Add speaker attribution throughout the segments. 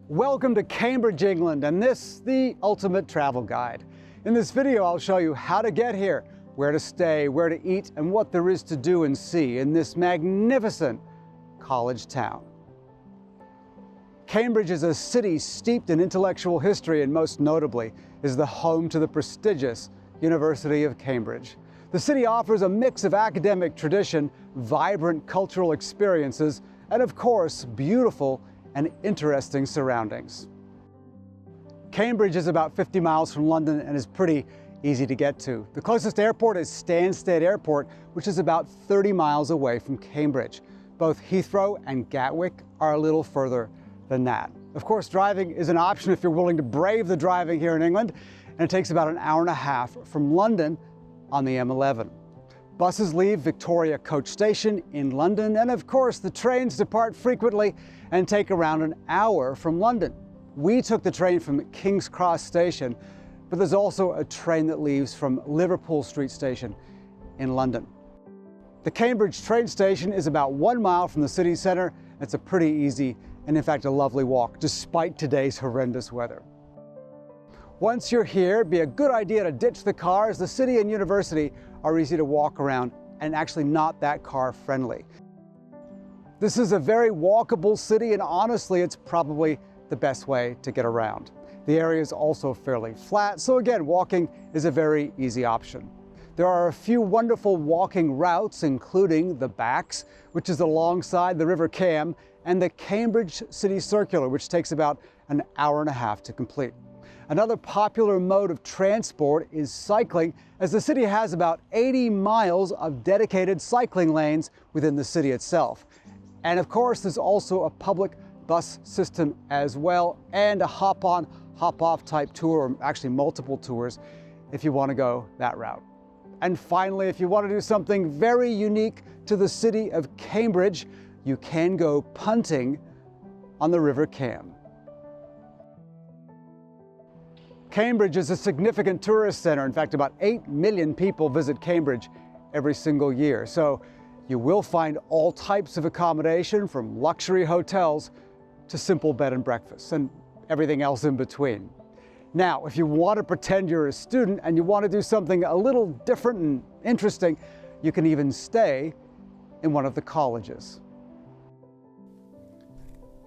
Speaker 1: Welcome to Cambridge, England, and this, the ultimate travel guide. In this video, I'll show you how to get here, where to stay, where to eat, and what there is to do and see in this magnificent college town. Cambridge is a city steeped in intellectual history and most notably is the home to the prestigious University of Cambridge. The city offers a mix of academic tradition, vibrant cultural experiences, and of course, beautiful and interesting surroundings. Cambridge is about 50 miles from London and is pretty easy to get to. The closest airport is Stansted Airport, which is about 30 miles away from Cambridge. Both Heathrow and Gatwick are a little further than that. Of course, driving is an option if you're willing to brave the driving here in England, and it takes about an hour and a half from London on the M11. Buses leave Victoria Coach Station in London, and of course the trains depart frequently and take around an hour from London. We took the train from King's Cross Station, but there's also a train that leaves from Liverpool Street Station in London. The Cambridge train station is about 1 mile from the city centre. It's a pretty easy and in fact a lovely walk, despite today's horrendous weather. Once you're here, it'd be a good idea to ditch the cars. The city and university are easy to walk around and actually not that car friendly. This is a very walkable city, and honestly, it's probably the best way to get around. The area is also fairly flat, so again, walking is a very easy option. There are a few wonderful walking routes, including the Backs, which is alongside the River Cam, and the Cambridge City Circular, which takes about an hour and a half to complete. Another popular mode of transport is cycling, as the city has about 80 miles of dedicated cycling lanes within the city itself. And of course, there's also a public bus system as well, and a hop-on, hop-off type tour, or actually multiple tours, if you want to go that route. And finally, if you want to do something very unique to the city of Cambridge, you can go punting on the River Cam. Cambridge is a significant tourist center. In fact, about 8 million people visit Cambridge every single year. So you will find all types of accommodation, from luxury hotels to simple bed and breakfasts and everything else in between. Now, if you want to pretend you're a student and you want to do something a little different and interesting, you can even stay in one of the colleges.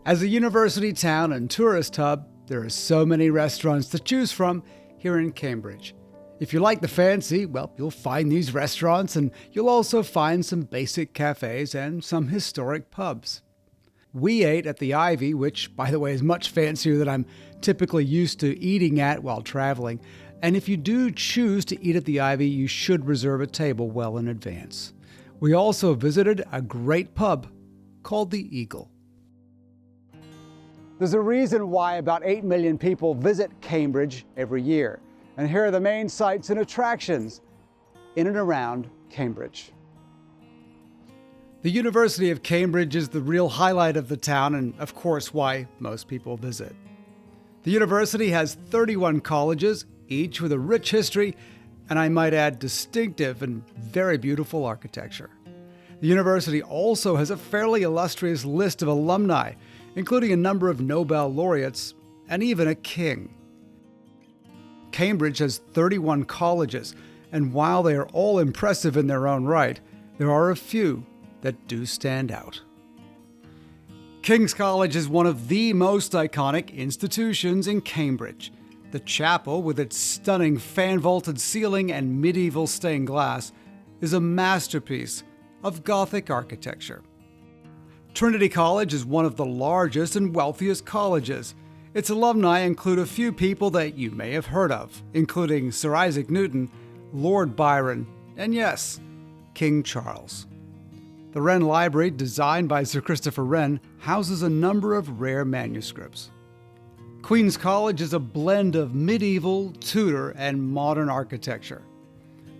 Speaker 1: As a university town and tourist hub, there are so many restaurants to choose from here in Cambridge. If you like the fancy, well, you'll find these restaurants, and you'll also find some basic cafes and some historic pubs. We ate at the Ivy, which, by the way, is much fancier than I'm typically used to eating at while traveling. And if you do choose to eat at the Ivy, you should reserve a table well in advance. We also visited a great pub called the Eagle. There's a reason why about 8 million people visit Cambridge every year. And here are the main sites and attractions in and around Cambridge. The University of Cambridge is the real highlight of the town, and of course why most people visit. The university has 31 colleges, each with a rich history, and I might add distinctive and very beautiful architecture. The university also has a fairly illustrious list of alumni, including a number of Nobel laureates and even a king. Cambridge has 31 colleges, and while they are all impressive in their own right, there are a few that do stand out. King's College is one of the most iconic institutions in Cambridge. The chapel, with its stunning fan-vaulted ceiling and medieval stained glass, is a masterpiece of Gothic architecture. Trinity College is one of the largest and wealthiest colleges. Its alumni include a few people that you may have heard of, including Sir Isaac Newton, Lord Byron, and yes, King Charles. The Wren Library, designed by Sir Christopher Wren, houses a number of rare manuscripts. Queen's College is a blend of medieval, Tudor, and modern architecture.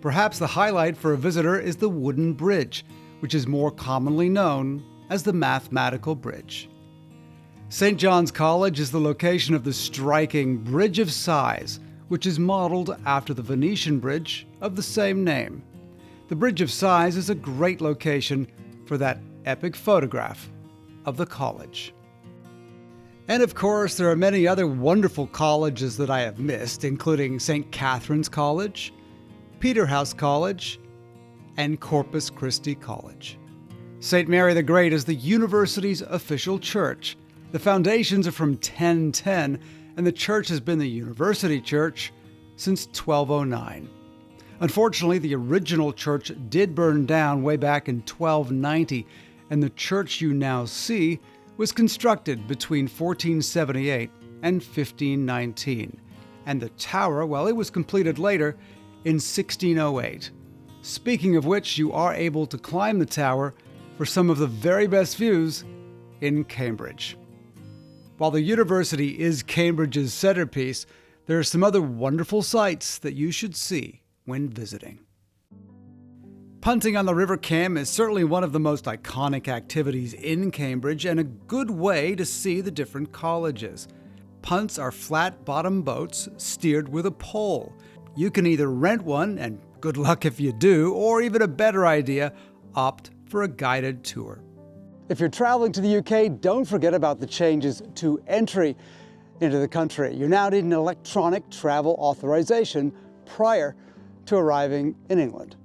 Speaker 1: Perhaps the highlight for a visitor is the wooden bridge, which is more commonly known as the Mathematical Bridge. St. John's College is the location of the striking Bridge of Sighs, which is modeled after the Venetian bridge of the same name. The Bridge of Sighs is a great location for that epic photograph of the college. And of course, there are many other wonderful colleges that I have missed, including St. Catherine's College, Peterhouse College, and Corpus Christi College. St. Mary the Great is the university's official church. The foundations are from 1010, and the church has been the university church since 1209. Unfortunately, the original church did burn down way back in 1290, and the church you now see was constructed between 1478 and 1519. And the tower, well, it was completed later in 1608. Speaking of which, you are able to climb the tower for some of the very best views in Cambridge. While the university is Cambridge's centerpiece, there are some other wonderful sights that you should see when visiting. Punting on the River Cam is certainly one of the most iconic activities in Cambridge and a good way to see the different colleges. Punts are flat-bottom boats steered with a pole. You can either rent one, and good luck if you do, or even a better idea, opt for a guided tour. If you're traveling to the UK, don't forget about the changes to entry into the country. You now need an electronic travel authorization prior to arriving in England.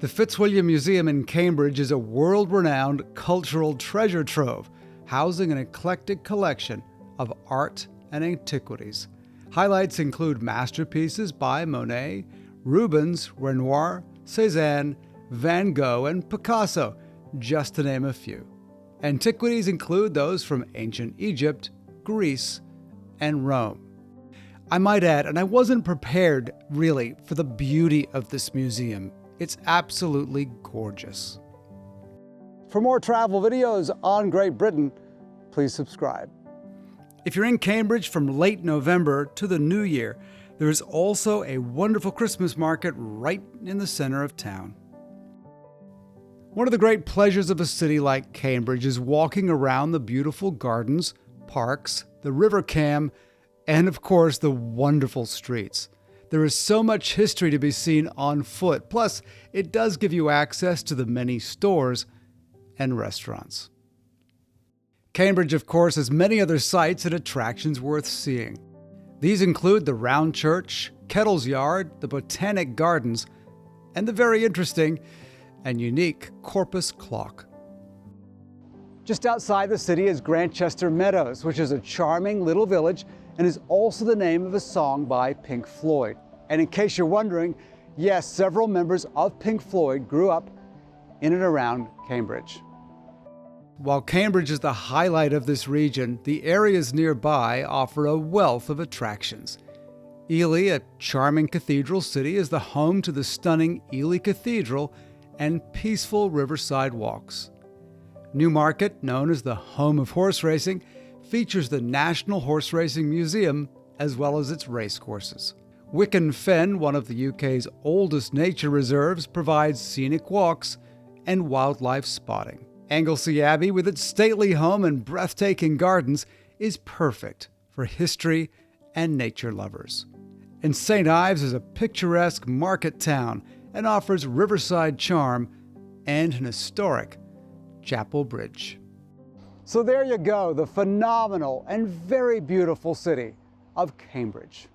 Speaker 1: The Fitzwilliam Museum in Cambridge is a world-renowned cultural treasure trove, housing an eclectic collection of art and antiquities. Highlights include masterpieces by Monet, Rubens, Renoir, Cézanne, Van Gogh, and Picasso, just to name a few. Antiquities include those from ancient Egypt, Greece, and Rome. I might add, and I wasn't prepared really for the beauty of this museum. It's absolutely gorgeous. For more travel videos on Great Britain, please subscribe. If you're in Cambridge from late November to the New Year, there is also a wonderful Christmas market right in the center of town. One of the great pleasures of a city like Cambridge is walking around the beautiful gardens, parks, the River Cam, and of course the wonderful streets. There is so much history to be seen on foot, plus it does give you access to the many stores and restaurants. Cambridge, of course, has many other sights and attractions worth seeing. These include the Round Church, Kettle's Yard, the Botanic Gardens, and the very interesting and unique Corpus Clock. Just outside the city is Grantchester Meadows, which is a charming little village and is also the name of a song by Pink Floyd. And in case you're wondering, yes, several members of Pink Floyd grew up in and around Cambridge. While Cambridge is the highlight of this region, the areas nearby offer a wealth of attractions. Ely, a charming cathedral city, is the home to the stunning Ely Cathedral and peaceful riverside walks. Newmarket, known as the home of horse racing, features the National Horse Racing Museum as well as its racecourses. Wicken Fen, one of the UK's oldest nature reserves, provides scenic walks and wildlife spotting. Anglesey Abbey, with its stately home and breathtaking gardens, is perfect for history and nature lovers. And St. Ives is a picturesque market town and offers riverside charm and an historic Chapel Bridge. So there you go, the phenomenal and very beautiful city of Cambridge.